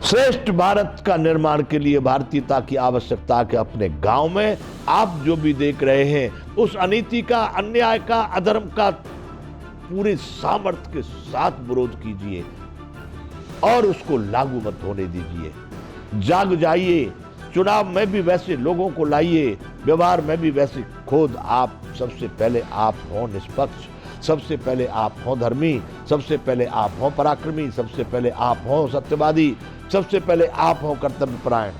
श्रेष्ठ भारत का निर्माण के लिए भारतीयता की आवश्यकता के अपने गांव में आप जो भी देख रहे हैं, उस अनीति का, अन्याय का, अधर्म का पूरे सामर्थ्य के साथ विरोध कीजिए और उसको लागू मत होने दीजिए। जाग जाइए, चुनाव में भी वैसे लोगों को लाइए, व्यवहार में भी वैसे। खुद आप सबसे पहले आप हो निष्पक्ष, सबसे पहले आप हो धर्मी, सबसे पहले आप हो पराक्रमी, सबसे पहले आप हो सत्यवादी, सबसे पहले आप हो कर्तव्यपरायण।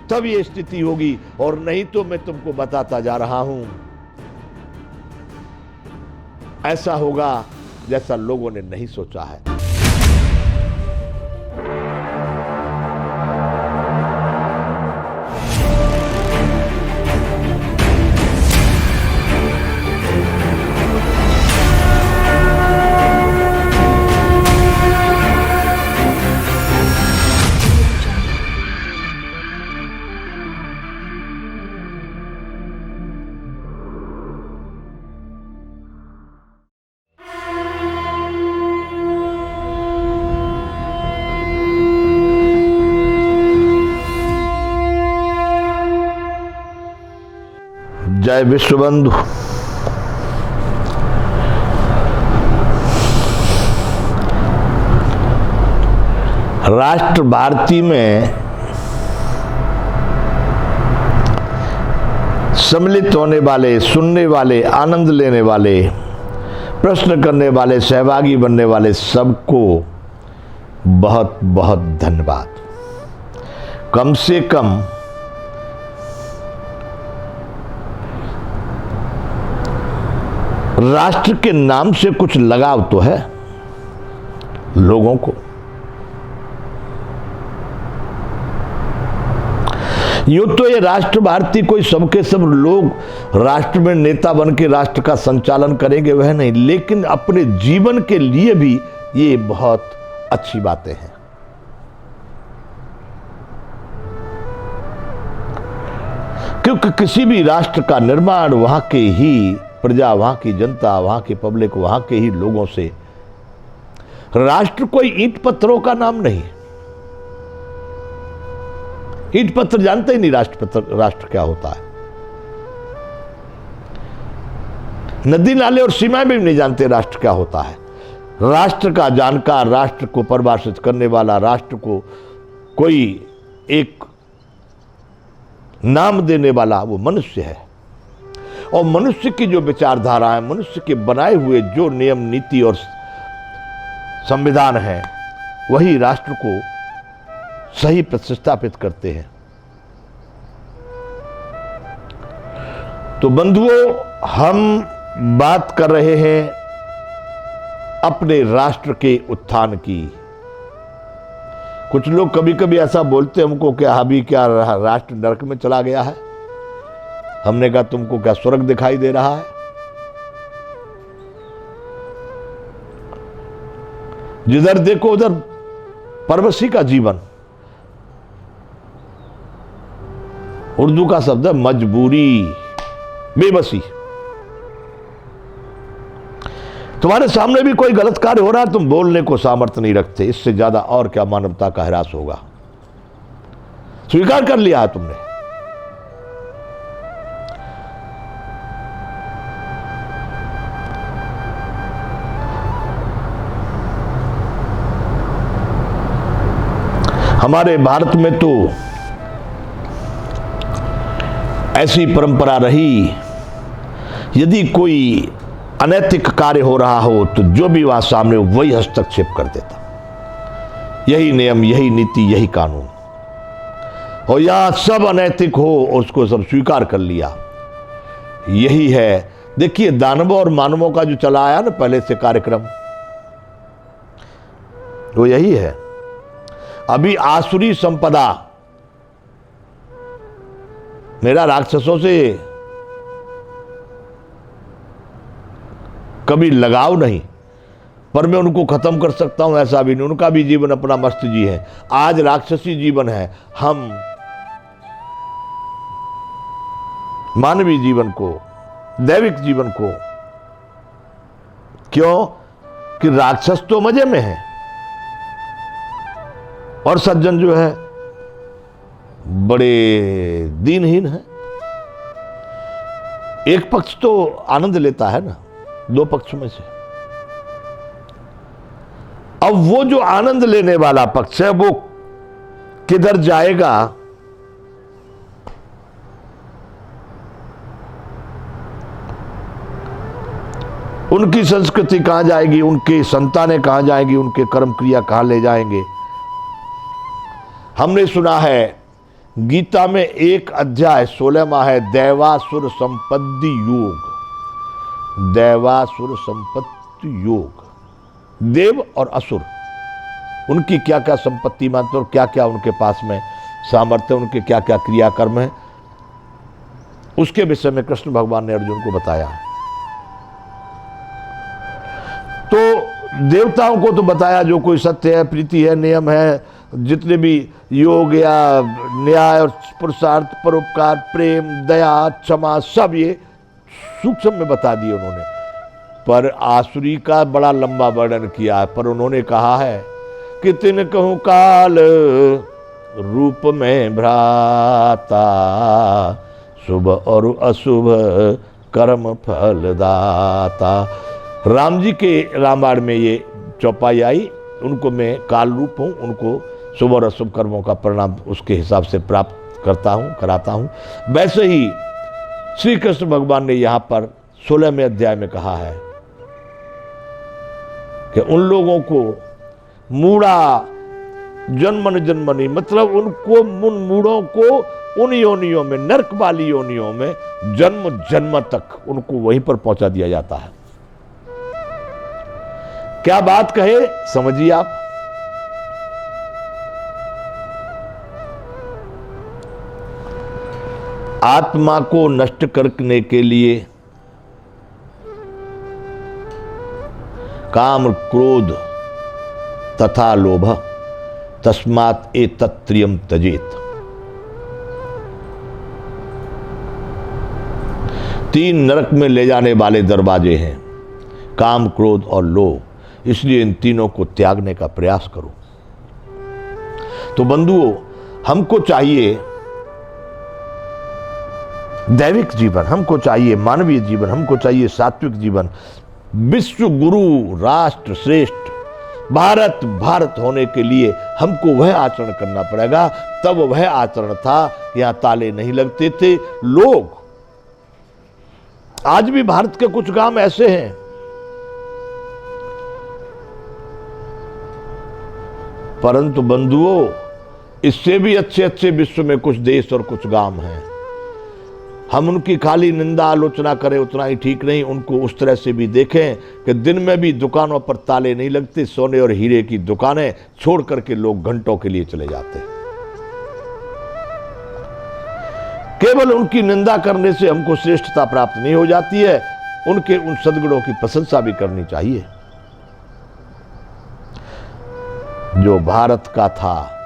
तब ये स्थिति होगी, और नहीं तो मैं तुमको बताता जा रहा हूं, ऐसा होगा जैसा लोगों ने नहीं सोचा है। जय विश्वबंधु। राष्ट्र भारती में सम्मिलित होने वाले, सुनने वाले, आनंद लेने वाले, प्रश्न करने वाले, सहभागी बनने वाले सबको बहुत बहुत धन्यवाद। कम से कम राष्ट्र के नाम से कुछ लगाव तो है लोगों को। यूं तो ये राष्ट्र भारती कोई सबके सब लोग राष्ट्र में नेता बन के राष्ट्र का संचालन करेंगे, वह नहीं, लेकिन अपने जीवन के लिए भी ये बहुत अच्छी बातें हैं। क्योंकि किसी भी राष्ट्र का निर्माण वहां के ही प्रजा, वहां की जनता, वहां की पब्लिक, वहां के ही लोगों से। राष्ट्र कोई ईंट पत्थरों का नाम नहीं। ईंट पत्थर जानते ही नहीं राष्ट्र क्या होता है। नदी नाले और सीमाएं भी नहीं जानते राष्ट्र क्या होता है। राष्ट्र का जानकार, राष्ट्र को परिभाषित करने वाला, राष्ट्र को कोई एक नाम देने वाला वो मनुष्य है। और मनुष्य की जो विचारधारा है, मनुष्य के बनाए हुए जो नियम, नीति और संविधान है, वही राष्ट्र को सही प्रतिष्ठापित करते हैं। तो बंधुओं, हम बात कर रहे हैं अपने राष्ट्र के उत्थान की। कुछ लोग कभी कभी ऐसा बोलते हैं हमको कि अभी क्या राष्ट्र नरक में चला गया है। हमने कहा तुमको क्या स्वर्ग दिखाई दे रहा है? जिधर देखो उधर परवशी का जीवन। उर्दू का शब्द है मजबूरी, बेबसी। तुम्हारे सामने भी कोई गलत कार्य हो रहा है, तुम बोलने को सामर्थ्य नहीं रखते। इससे ज्यादा और क्या मानवता का ह्रास होगा? स्वीकार कर लिया है तुमने। हमारे भारत में तो ऐसी परंपरा रही, यदि कोई अनैतिक कार्य हो रहा हो तो जो भी वहां सामने हो वही हस्तक्षेप कर देता। यही नियम, यही नीति, यही कानून। और यहां सब अनैतिक हो और उसको सब स्वीकार कर लिया। यही है, देखिए दानवों और मानवों का जो चला आया ना पहले से कार्यक्रम, वो यही है। अभी आसुरी संपदा, मेरा राक्षसों से कभी लगाव नहीं, पर मैं उनको खत्म कर सकता हूं ऐसा भी नहीं। उनका भी जीवन अपना मस्त जी है। आज राक्षसी जीवन है। हम मानवीय जीवन को, दैविक जीवन को, क्यों कि राक्षस तो मजे में है, और सज्जन जो है बड़े दीनहीन है। एक पक्ष तो आनंद लेता है ना, दो पक्ष में से। अब वो जो आनंद लेने वाला पक्ष है वो किधर जाएगा? उनकी संस्कृति कहां जाएगी, उनकी संतानें कहां जाएंगी, उनके कर्म क्रिया कहां ले जाएंगे? हमने सुना है गीता में एक अध्याय 16वां है, दैवासुर संपत्ति योग। दैवासुर संपत्ति योग, देव और असुर, उनकी क्या क्या संपत्ति मात्र और क्या क्या उनके पास में सामर्थ्य, उनके क्या क्या क्रियाकर्म है, उसके विषय में कृष्ण भगवान ने अर्जुन को बताया। तो देवताओं को तो बताया जो कोई सत्य है, प्रीति है, नियम है, जितने भी योग या न्याय और पुरुषार्थ, परोपकार, प्रेम, दया, क्षमा, सब ये सूक्ष्म में बता दिए उन्होंने। पर आसुरी का बड़ा लंबा वर्णन किया है। पर उन्होंने कहा है कि तिन कहूं काल रूप में भ्राता, शुभ और अशुभ कर्म फलदाता। राम जी के रामायण में ये चौपाई आई, उनको मैं काल रूप हूँ, उनको शुभ और अशुभ कर्मों का परिणाम उसके हिसाब से प्राप्त करता हूँ, कराता हूँ। वैसे ही श्री कृष्ण भगवान ने यहाँ पर 16वें अध्याय में कहा है कि उन लोगों को मूढ़ा जन्मन जन्मनी, मतलब उनको, उन मूढ़ों को उन योनियों में, नरक वाली योनियों में जन्म जन्म तक उनको वहीं पर पहुंचा दिया जाता है। क्या बात कहे समझिए आप। आत्मा को नष्ट करने के लिए काम, क्रोध तथा लोभ, तस्मात् एतत्त्रियं त्यजेत्। 3 नरक में ले जाने वाले दरवाजे हैं, काम, क्रोध और लोभ, इसलिए इन तीनों को त्यागने का प्रयास करो। तो बंधुओं, हमको चाहिए दैविक जीवन, हमको चाहिए मानवीय जीवन, हमको चाहिए सात्विक जीवन। विश्व गुरु, राष्ट्र श्रेष्ठ भारत भारत होने के लिए हमको वह आचरण करना पड़ेगा। तब वह आचरण था, यहां ताले नहीं लगते थे लोग। आज भी भारत के कुछ गांव ऐसे हैं, परंतु बंधुओं, इससे भी अच्छे अच्छे विश्व में कुछ देश और कुछ गांव हैं। हम उनकी खाली निंदा आलोचना करें उतना ही ठीक नहीं, उनको उस तरह से भी देखें कि दिन में भी दुकानों पर ताले नहीं लगते, सोने और हीरे की दुकानें छोड़ करके लोग घंटों के लिए चले जाते हैं। केवल उनकी निंदा करने से हमको श्रेष्ठता प्राप्त नहीं हो जाती है, उनके उन सद्गुणों की प्रशंसा भी करनी चाहिए। जो भारत का था,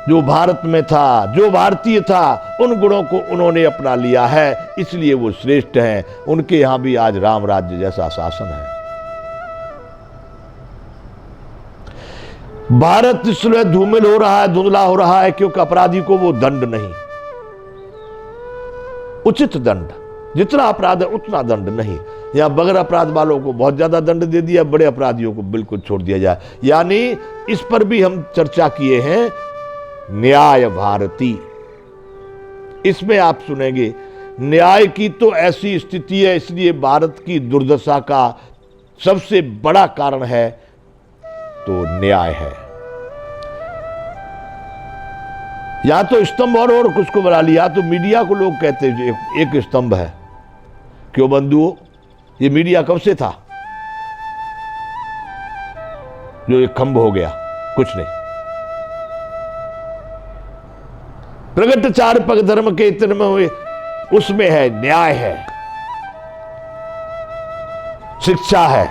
जो भारत में था, जो भारतीय था, उन गुणों को उन्होंने अपना लिया है, इसलिए वो श्रेष्ठ हैं। उनके यहां भी आज राम राज्य जैसा शासन है। भारत इसलिए धूमिल हो रहा है, धुंधला हो रहा है, क्योंकि अपराधी को वो दंड नहीं, उचित दंड, जितना अपराध है उतना दंड नहीं। या बगैर अपराध वालों को बहुत ज्यादा दंड दे दिया, बड़े अपराधियों को बिल्कुल छोड़ दिया जाए। यानी इस पर भी हम चर्चा किए हैं, न्याय भारती। इसमें आप सुनेंगे न्याय की तो ऐसी स्थिति है, इसलिए भारत की दुर्दशा का सबसे बड़ा कारण है तो न्याय है। या तो स्तंभ और कुछ को बना लिया, तो मीडिया को लोग कहते हैं एक स्तंभ है। क्यों बंधुओं, ये मीडिया कब से था जो एक खंभ हो गया? कुछ नहीं। प्रगट 4 पग धर्म के इतने में हुए, उसमें है न्याय है, शिक्षा है,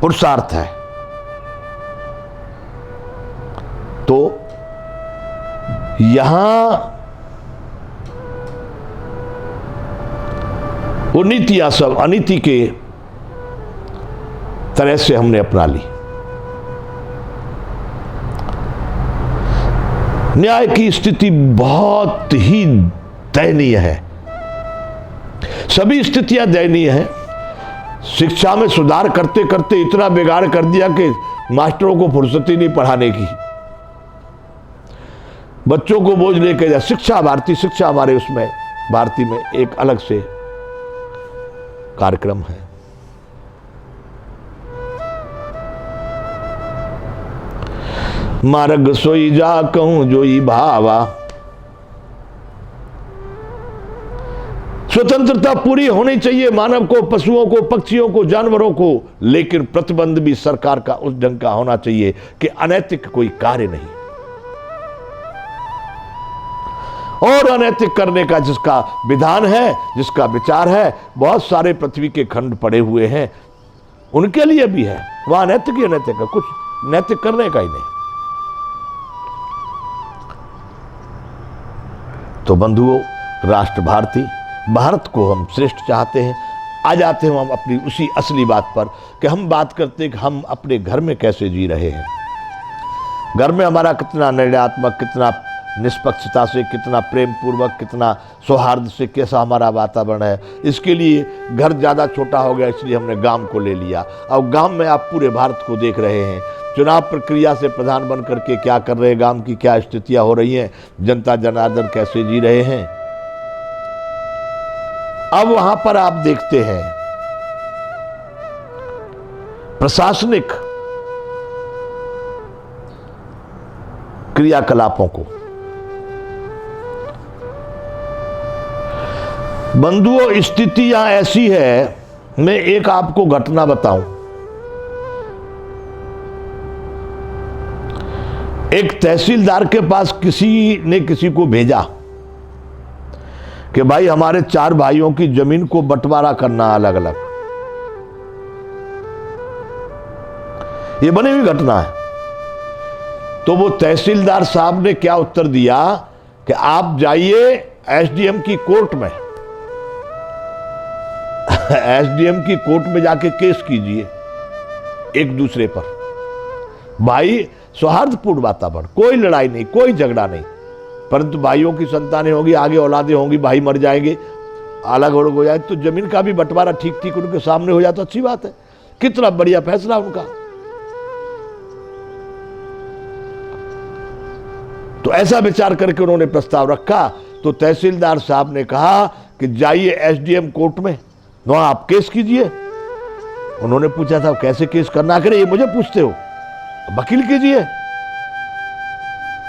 पुरुषार्थ है। तो यहां वो नीतियां सब अनीति के तरह से हमने अपना ली। न्याय की स्थिति बहुत ही दयनीय है। सभी स्थितियां दयनीय हैं। शिक्षा में सुधार करते करते इतना बिगाड़ कर दिया कि मास्टरों को फुर्सत ही नहीं पढ़ाने की, बच्चों को बोझ लेके जा। शिक्षा भारती, शिक्षा हमारे उसमें भारती में एक अलग से कार्यक्रम है। मार्ग सोई जा कहूं जोई भावा, स्वतंत्रता पूरी होनी चाहिए मानव को, पशुओं को, पक्षियों को, जानवरों को, लेकिन प्रतिबंध भी सरकार का उस ढंग का होना चाहिए कि अनैतिक कोई कार्य नहीं। और अनैतिक करने का जिसका विधान है, जिसका विचार है, बहुत सारे पृथ्वी के खंड पड़े हुए हैं, उनके लिए भी है। वहां नैतिक ही अनैतिक है, कुछ नैतिक करने का ही नहीं। तो बंधुओं, राष्ट्र भारती, भारत को हम श्रेष्ठ चाहते हैं। आ जाते हैं हम अपनी उसी असली बात पर कि हम बात करते हैं कि हम अपने घर में कैसे जी रहे हैं। घर में हमारा कितना निर्णयात्मक, कितना निष्पक्षता से, कितना प्रेम पूर्वक, कितना सौहार्द से कैसा हमारा वातावरण है। इसके लिए घर ज़्यादा छोटा हो गया, इसलिए हमने गांव को ले लिया। अब गांव में आप पूरे भारत को देख रहे हैं। चुनाव प्रक्रिया से प्रधान बन करके क्या कर रहे हैं, गांव की क्या स्थितियां हो रही हैं, जनता जनार्दन कैसे जी रहे हैं। अब वहां पर आप देखते हैं प्रशासनिक क्रियाकलापों को। बंधुओं, स्थितियां ऐसी है, मैं एक आपको घटना बताऊं। एक तहसीलदार के पास किसी ने किसी को भेजा कि भाई हमारे 4 भाइयों की जमीन को बंटवारा करना अलग अलग। ये बनी हुई घटना है। तो वो तहसीलदार साहब ने क्या उत्तर दिया कि आप जाइए एसडीएम की कोर्ट में, एसडीएम की कोर्ट में जाके केस कीजिए एक दूसरे पर। भाई, सौहार्दपूर्ण वातावरण, कोई लड़ाई नहीं, कोई झगड़ा नहीं, परंतु भाइयों की संतानें होंगी, आगे औलादें होंगी, भाई मर जाएंगे, अलग अलग हो जाए, तो जमीन का भी बंटवारा ठीक ठीक उनके सामने हो जाए तो अच्छी बात है। कितना बढ़िया फैसला उनका। तो ऐसा विचार करके उन्होंने प्रस्ताव रखा। तो तहसीलदार साहब ने कहा कि जाइए एसडीएम कोर्ट में, वहां आप केस कीजिए। उन्होंने पूछा था कैसे केस करना करे, ये मुझे पूछते हो? वकील कीजिए,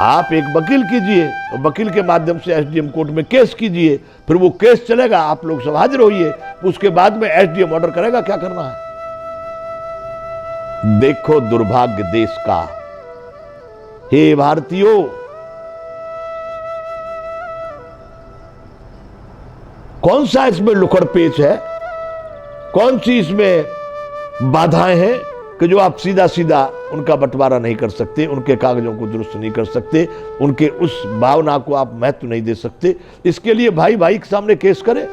आप एक वकील कीजिए और वकील के माध्यम से एसडीएम कोर्ट में केस कीजिए। फिर वो केस चलेगा, आप लोग सब हाजिर होइए, उसके बाद में एसडीएम ऑर्डर करेगा क्या करना है। देखो दुर्भाग्य देश का। हे भारतीयों, कौन सा इसमें लुकड़ पेच है, कौन सी इसमें बाधाएं हैं कि जो आप सीधा सीधा उनका बंटवारा नहीं कर सकते, उनके कागजों को दुरुस्त नहीं कर सकते, उनके उस भावना को आप महत्व नहीं दे सकते। इसके लिए भाई भाई के सामने केस करे,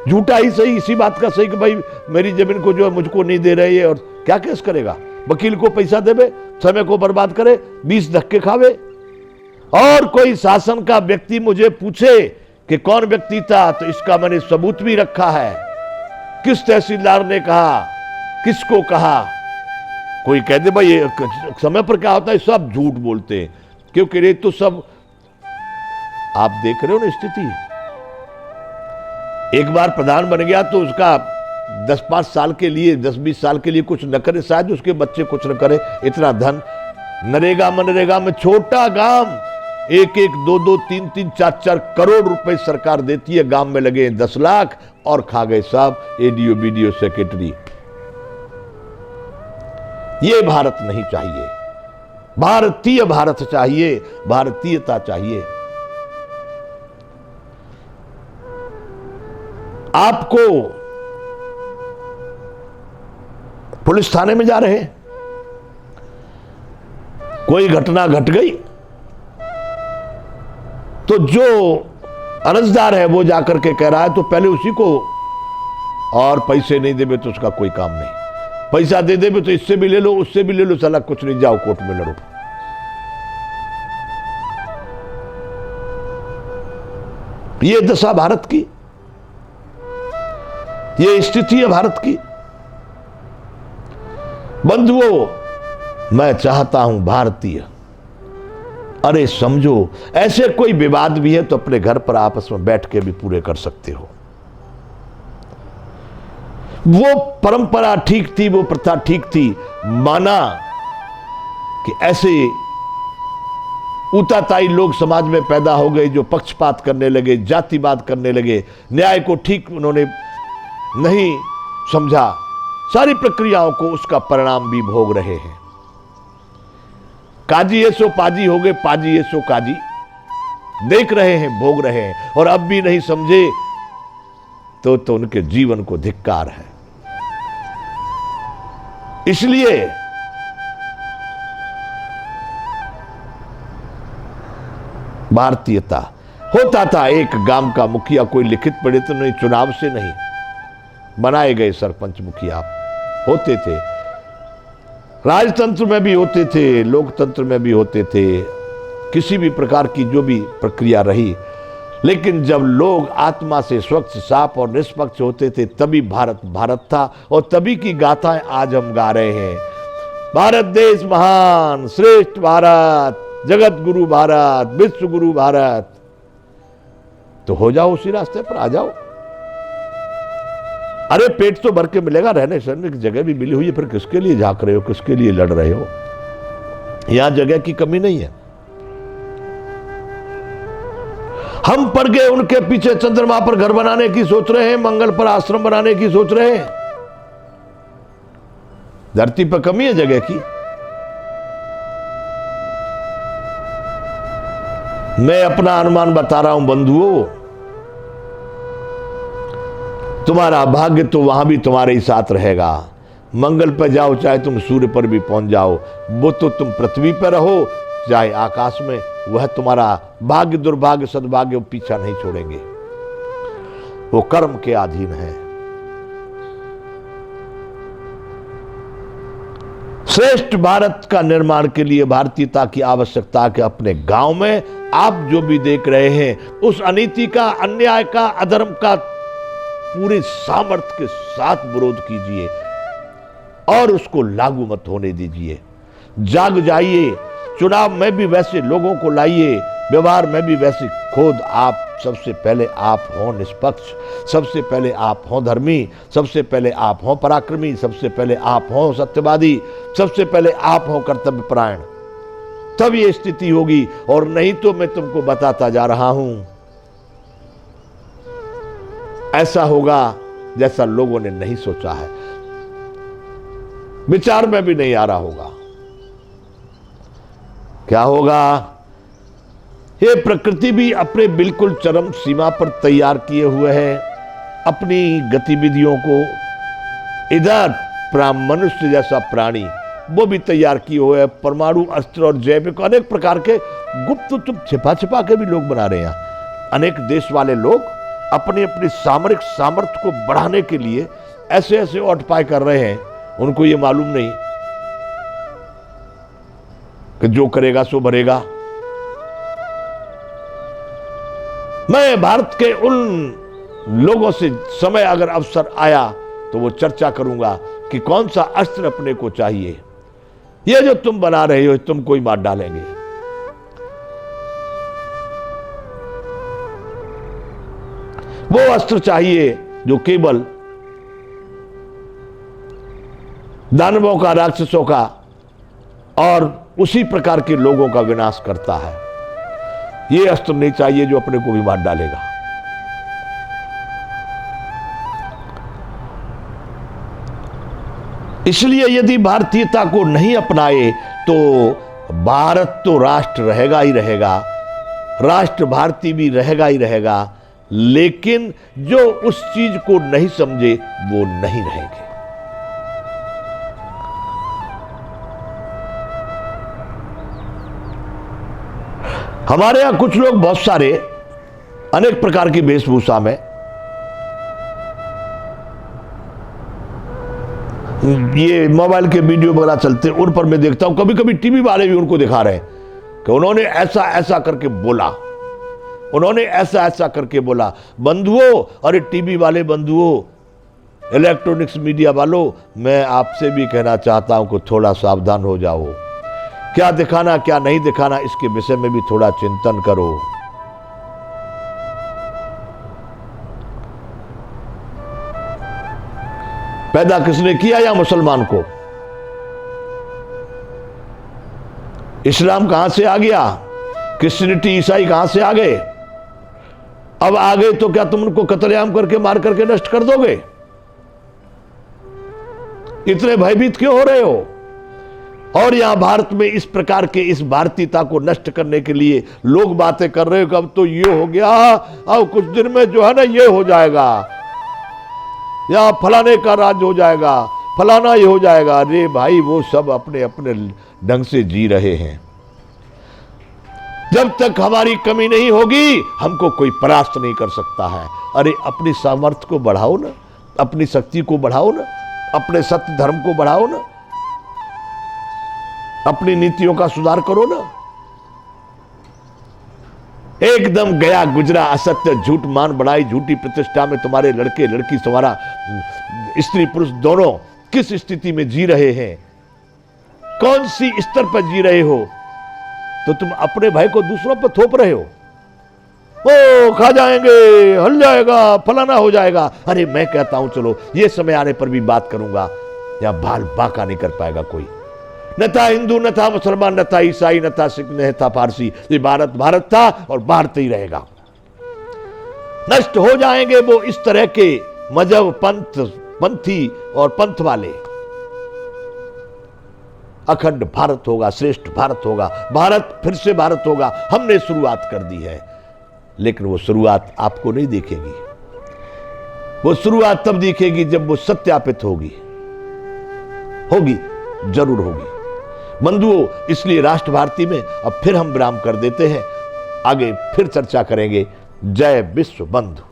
झूठा ही सही, इसी बात का सही कि भाई मेरी जमीन को जो है मुझको नहीं दे रही है, और क्या केस करेगा? वकील को पैसा देवे, समय को बर्बाद करे, 20 धक्के खावे। और कोई शासन का व्यक्ति मुझे पूछे कि कौन व्यक्ति था, तो इसका मैंने सबूत भी रखा है। किस तहसीलदार ने कहा, किसको कहा। कोई कह दे भाई ये समय पर क्या होता है, सब झूठ बोलते हैं, क्योंकि ये तो सब आप देख रहे हो ना स्थिति। एक बार प्रधान बन गया तो उसका 10-5 साल के लिए, 10-20 साल के लिए कुछ न करे, शायद उसके बच्चे कुछ न करे, इतना धन। नरेगा मनरेगा में छोटा गांव 1-1, 2-2, 3-3, 4-4 करोड़ रुपए सरकार देती है, गांव में लगे 10 लाख और खा गए साहब एडीओ बीडीओ सेक्रेटरी। ये भारत नहीं चाहिए, भारतीय भारत चाहिए, भारतीयता चाहिए। आपको पुलिस थाने में जा रहे हैं, कोई घटना घट गई तो जो अर्जदार है वो जाकर के कह रहा है तो पहले उसी को, और पैसे नहीं देवे तो उसका कोई काम नहीं, पैसा दे देवे तो इससे भी ले लो, उससे भी ले लो, साला कुछ नहीं, जाओ कोर्ट में लड़ो। ये दशा भारत की, ये स्थिति है भारत की। बंधुओं, मैं चाहता हूं भारतीय, अरे समझो, ऐसे कोई विवाद भी है तो अपने घर पर आपस में बैठ के भी पूरे कर सकते हो। वो परंपरा ठीक थी, वो प्रथा ठीक थी, माना कि ऐसे ऊताताई लोग समाज में पैदा हो गए जो पक्षपात करने लगे, जातिवाद करने लगे, न्याय को ठीक उन्होंने नहीं समझा, सारी प्रक्रियाओं को उसका परिणाम भी भोग रहे हैं। काजी ये सो पाजी हो गए, पाजी ये सो काजी, देख रहे हैं, भोग रहे हैं, और अब भी नहीं समझे तो उनके जीवन को धिक्कार है। इसलिए भारतीयता होता था। एक गांव का मुखिया कोई लिखित पढ़े तो नहीं, चुनाव से नहीं बनाए गए सरपंच मुखिया होते थे। राजतंत्र में भी होते थे, लोकतंत्र में भी होते थे, किसी भी प्रकार की जो भी प्रक्रिया रही, लेकिन जब लोग आत्मा से स्वच्छ, साफ और निष्पक्ष होते थे तभी भारत भारत था। और तभी की गाथाएं आज हम गा रहे हैं। भारत देश महान, श्रेष्ठ भारत, जगत गुरु भारत, विश्व गुरु भारत। तो हो जाओ उसी रास्ते पर, आ जाओ। अरे पेट तो भर के मिलेगा, रहने सहने की जगह भी मिली हुई है, फिर किसके लिए झांक रहे हो, किसके लिए लड़ रहे हो? यहां जगह की कमी नहीं है। हम पड़ गए उनके पीछे, चंद्रमा पर घर बनाने की सोच रहे हैं, मंगल पर आश्रम बनाने की सोच रहे हैं। धरती पर कमी है जगह की। मैं अपना अनुमान बता रहा हूं बंधुओं, तुम्हारा भाग्य तो वहां भी तुम्हारे ही साथ रहेगा। मंगल पर जाओ चाहे तुम सूर्य पर भी पहुंच जाओ, वो तो तुम पृथ्वी पर रहो चाहे आकाश में, वह तुम्हारा भाग्य दुर्भाग्य सद्भाग्य पीछा नहीं छोड़ेंगे। वो कर्म के अधीन है। श्रेष्ठ भारत का निर्माण के लिए भारतीयता की आवश्यकता के अपने गांव में आप जो भी देख रहे हैं, उस अनीति का, अन्याय का, अधर्म का पूरे सामर्थ्य के साथ विरोध कीजिए और उसको लागू मत होने दीजिए। जाग जाइए, चुनाव में भी वैसे लोगों को लाइए, व्यवहार में भी वैसे खुद आप सबसे पहले आप हों निष्पक्ष, सबसे पहले आप हों धर्मी, सबसे पहले आप हों पराक्रमी, सबसे पहले आप हों सत्यवादी, सबसे पहले आप हों कर्तव्यपरायण। तब ये स्थिति होगी, और नहीं तो मैं तुमको बताता जा रहा हूं, ऐसा होगा जैसा लोगों ने नहीं सोचा है, विचार में भी नहीं आ रहा होगा। क्या होगा? ये प्रकृति भी अपने बिल्कुल चरम सीमा पर तैयार किए हुए है अपनी गतिविधियों को। इधर मनुष्य जैसा प्राणी वो भी तैयार किए हुए है, परमाणु अस्त्र और जैविक अनेक प्रकार के गुप्त चुप छिपा छिपा के भी लोग बना रहे हैं। अनेक देश वाले लोग अपनी अपनी सामरिक सामर्थ्य को बढ़ाने के लिए ऐसे ऐसे उपाय कर रहे हैं, उनको ये मालूम नहीं कि जो करेगा सो भरेगा। मैं भारत के उन लोगों से समय अगर अवसर आया तो वो चर्चा करूंगा कि कौन सा अस्त्र अपने को चाहिए। ये जो तुम बना रहे हो तुमको ही मार डालेंगे। वो अस्त्र चाहिए जो केवल दानवों का, राक्षसों का और उसी प्रकार के लोगों का विनाश करता है। ये अस्त्र नहीं चाहिए जो अपने को भी मार डालेगा। इसलिए यदि भारतीयता को नहीं अपनाए तो भारत तो राष्ट्र रहेगा ही रहेगा, राष्ट्र भारतीय भी रहेगा ही रहेगा, लेकिन जो उस चीज को नहीं समझे वो नहीं रहेंगे। हमारे यहां कुछ लोग बहुत सारे अनेक प्रकार की वेशभूषा में, ये मोबाइल के वीडियो वगैरह चलते हैं, उन पर मैं देखता हूं, कभी कभी टीवी वाले भी उनको दिखा रहे हैं कि उन्होंने ऐसा ऐसा करके बोला। उन्होंने ऐसा ऐसा करके बोला। बंधुओं, अरे टीवी वाले बंधुओं, इलेक्ट्रॉनिक्स मीडिया वालों, मैं आपसे भी कहना चाहता हूं कि थोड़ा सावधान हो जाओ। क्या दिखाना क्या नहीं दिखाना, इसके विषय में भी थोड़ा चिंतन करो। पैदा किसने किया या मुसलमान को? इस्लाम कहां से आ गया? क्रिश्चियनिटी, ईसाई कहां से आ गए? अब आ गए तो क्या तुम उनको कत्लेआम करके मार करके नष्ट कर दोगे? इतने भयभीत क्यों हो रहे हो? और यहां भारत में इस प्रकार के इस भारतीयता को नष्ट करने के लिए लोग बातें कर रहे हो कि अब तो ये हो गया, अब कुछ दिन में जो है ना ये हो जाएगा, या फलाने का राज हो जाएगा, फलाना ये हो जाएगा। अरे भाई, वो सब अपने अपने ढंग से जी रहे हैं। जब तक हमारी कमी नहीं होगी हमको कोई परास्त नहीं कर सकता है। अरे अपनी सामर्थ्य को बढ़ाओ ना, अपनी शक्ति को बढ़ाओ ना, अपने सत्य धर्म को बढ़ाओ ना, अपनी नीतियों का सुधार करो ना। एकदम गया गुजरा असत्य, झूठ मान बढ़ाई, झूठी प्रतिष्ठा में तुम्हारे लड़के लड़की, तुम्हारा स्त्री पुरुष दोनों किस स्थिति में जी रहे हैं, कौन सी स्तर पर जी रहे हो, तो तुम अपने भाई को दूसरों पर थोप रहे हो। ओ खा जाएंगे, हल जाएगा, फलाना हो जाएगा। अरे मैं कहता हूं चलो ये समय आने पर भी बात करूंगा, या बाल बाका नहीं कर पाएगा कोई। न था हिंदू, न था मुसलमान, न था ईसाई, न था सिख, न था पारसी। ये भारत भारत था और भारत ही रहेगा। नष्ट हो जाएंगे वो इस तरह के मजहब, पंथ, पंथी और पंथ वाले। अखंड भारत होगा, श्रेष्ठ भारत होगा, भारत फिर से भारत होगा। हमने शुरुआत कर दी है, लेकिन वो शुरुआत आपको नहीं दिखेगी। वो शुरुआत तब दिखेगी जब वो सत्यापित होगी, होगी, जरूर होगी। बंधुओं, इसलिए राष्ट्र भारती में अब फिर हम विराम कर देते हैं, आगे फिर चर्चा करेंगे। जय विश्व बंधु।